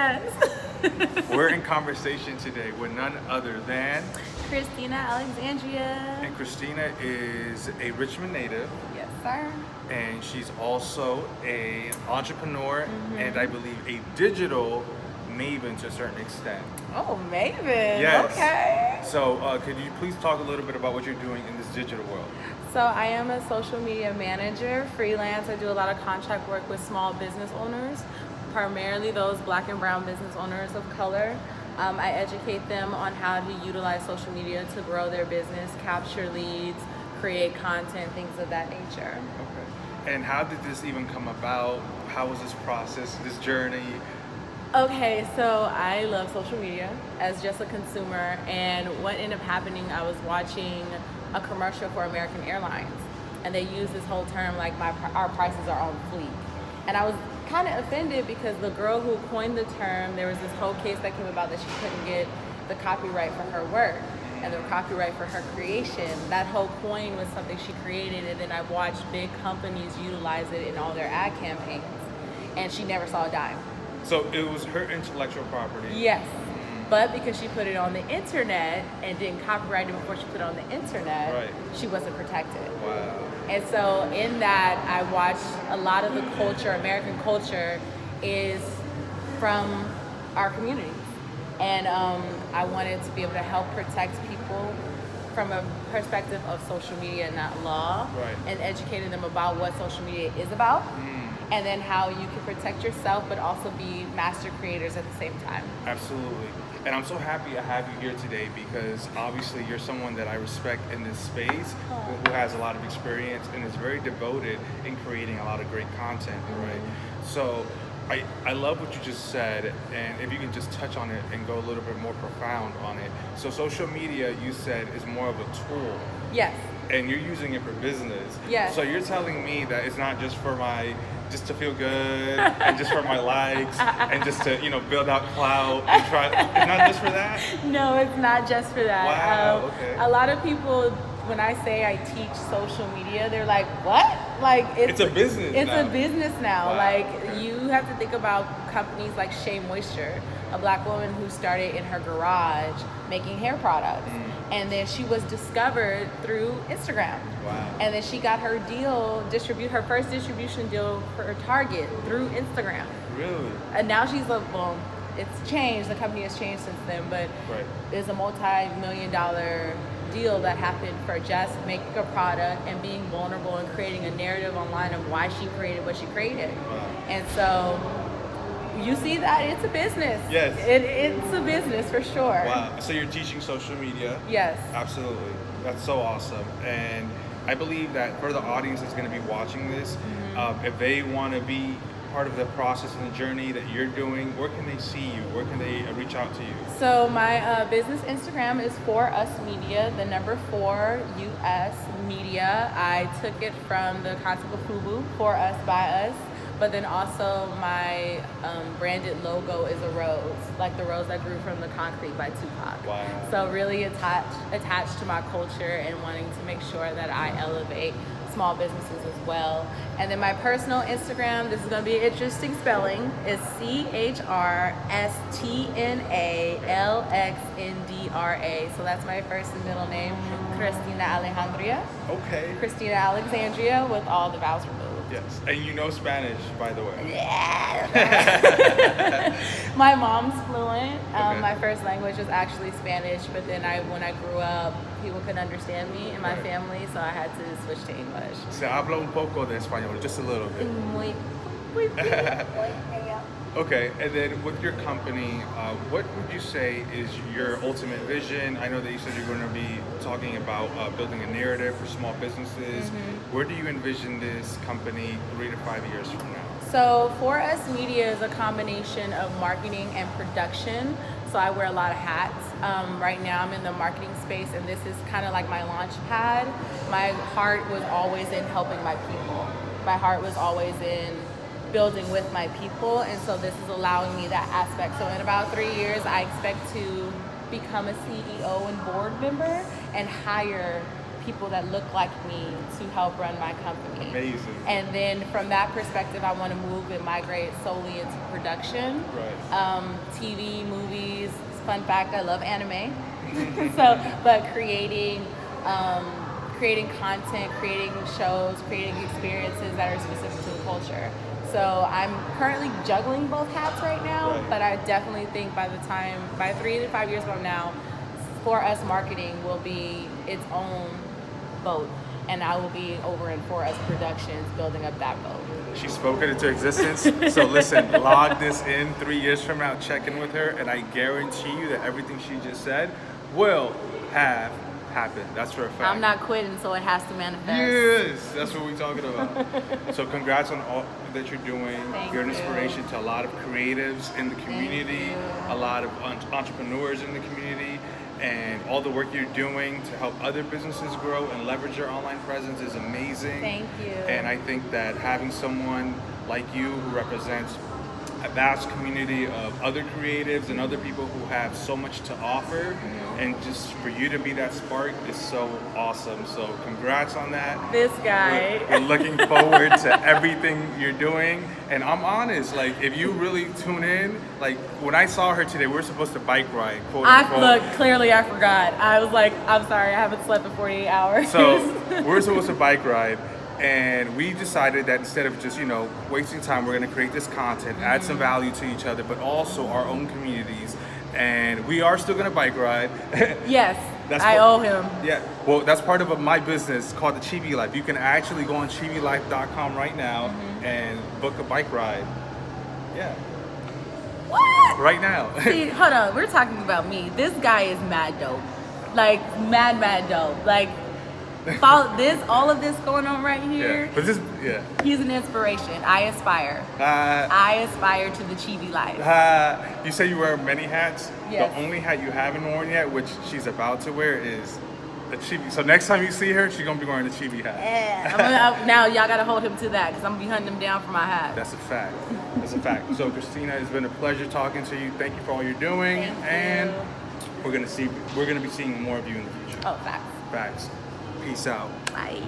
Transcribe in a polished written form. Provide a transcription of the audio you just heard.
Yes. We're in conversation today with none other than... Christina, Alexandria. And Christina is a Richmond native. Yes, sir. And she's also an entrepreneur and I believe a digital maven to a certain extent. Oh, maven. Yes. Okay. So could you please talk a little bit about what you're doing in this digital world? So I am a social media manager, freelance. I do a lot of contract work with small business owners, primarily those Black and brown business owners of color. I educate them on how to utilize social media to grow their business, capture leads, create content, things of that nature. Okay. And how did this even come about? How was this process, this journey? Okay, so I love social media as just a consumer, and what ended up happening, I was watching a commercial for American Airlines, and they use this whole term like our prices are on fleek. And I was kind of offended because the girl who coined the term, there was this whole case that came about that she couldn't get the copyright for her work and the copyright for her creation. That whole coin was something she created, and then I watched big companies utilize it in all their ad campaigns, and she never saw a dime. So it was her intellectual property. Yes, but because she put it on the internet and didn't copyright it before she put it on the internet, right, she wasn't protected. Wow. And so in that, I watched a lot of the culture, American culture, is from our communities. And I wanted to be able to help protect people from a perspective of social media, not law, right, and educating them about what social media is about. And then how you can protect yourself, but also be master creators at the same time. Absolutely. And I'm so happy I have you here today because obviously you're someone that I respect in this space, who has a lot of experience and is very devoted in creating a lot of great content, right? So I love what you just said, and if you can just touch on it and go a little bit more profound on it. So social media, you said, is more of a tool. Yes. And you're using it for business. Yes. So you're telling me that it's not just for just to feel good and just for my likes and just to, build out clout and try. It's not just for that? No, it's not just for that. Wow, okay. A lot of people, when I say I teach social media, they're like, what? Like it's a business It's now. a business now. Wow, like okay. You have to think about companies like Shea Moisture, a Black woman who started in her garage making hair products. And then she was discovered through Instagram. Wow. And then she got her her first distribution deal for Target through Instagram. Really? And now she's it's changed. The company has changed since then, but right, there's a multi-million-dollar deal that happened for just making a product and being vulnerable and creating a narrative online of why she created what she created. Wow. And so you see that it's a business. Yes. It's a business for sure. Wow. So you're teaching social media? Yes. Absolutely. That's so awesome. And I believe that for the audience that's going to be watching this, if they want to be part of the process and the journey that you're doing, where can they see you? Where can they reach out to you? So my business Instagram is For Us Media, the number 4 US Media. I took it from the concept of FUBU, For Us by Us. But then also my branded logo is a rose, like the rose that grew from the concrete by Tupac. Wow. So really attached to my culture and wanting to make sure that I elevate small businesses as well. And then my personal Instagram, this is going to be an interesting spelling, is ChristinaAlexandra. So that's my first and middle name, Christina Alexandria. Okay. Christina Alexandria with all the vowels removed. Yes. And you know Spanish, by the way. Yeah. My mom's fluent. Okay. My first language was actually Spanish, but then when I grew up, people couldn't understand me and my Right. family, so I had to switch to English. Se habla un poco de español, just a little bit. Muy. Okay, and then with your company, what would you say is your ultimate vision? I know that you said you're going to be talking about building a narrative for small businesses. Where do you envision this company 3 to 5 years from now? So For Us Media is a combination of marketing and production. So I wear a lot of hats. Right now I'm in the marketing space, and this is kind of like my launch pad. My heart was always in helping my people. My heart was always in building with my people, and so this is allowing me that aspect. So in about 3 years, I expect to become a CEO and board member and hire people that look like me to help run my company. Amazing. And then from that perspective, I want to move and migrate solely into production. Right. TV, movies. Fun fact, I love anime. But creating content, creating shows, creating experiences that are specific to the culture. So I'm currently juggling both hats right now, Right. but I definitely think by 3 to 5 years from now, For Us marketing will be its own boat, and I will be over in For Us Productions building up that boat. She spoke it into existence. So listen, log this in 3 years from now, check in with her, and I guarantee you that everything she just said will have happened. That's for a fact. I'm not quitting, so it has to manifest. Yes, that's what we're talking about. So congrats on all that you're doing. Thank You're an you. inspiration to a lot of creatives in the community, you. a lot of entrepreneurs in the community, and all the work you're doing to help other businesses grow and leverage your online presence is amazing. Thank you. And I think that having someone like you who represents a vast community of other creatives and other people who have so much to offer, and just for you to be that spark is so awesome. So congrats on that. This guy. We're looking forward to everything you're doing. And I'm honest, like if you really tune in, like when I saw her today, we were supposed to bike ride, quote unquote. Look, clearly I forgot. I was like, I'm sorry, I haven't slept in 48 hours. So we're supposed to bike ride. And we decided that instead of just, wasting time, we're going to create this content, add some value to each other, but also our own communities. And we are still going to bike ride. Yes, I owe him. Yeah, well, that's part of my business called the Chivi Life. You can actually go on chivilife.com right now and book a bike ride. Yeah. What? Right now. See, hold on. We're talking about me. This guy is mad dope. Like, mad dope. Like, follow this, all of this going on right here. Yeah, but He's an inspiration. I aspire. I aspire to the Chivi life. You say you wear many hats. Yes. The only hat you haven't worn yet, which she's about to wear, is the Chivi. So next time you see her, she's gonna be wearing the Chivi hat. Yeah. Now y'all gotta hold him to that because I'm gonna be hunting him down for my hat. That's a fact. That's a fact. So Christina, it's been a pleasure talking to you. Thank you for all you're doing, Thank you. we're gonna be seeing more of you in the future. Oh, facts. Facts. Peace out. Bye.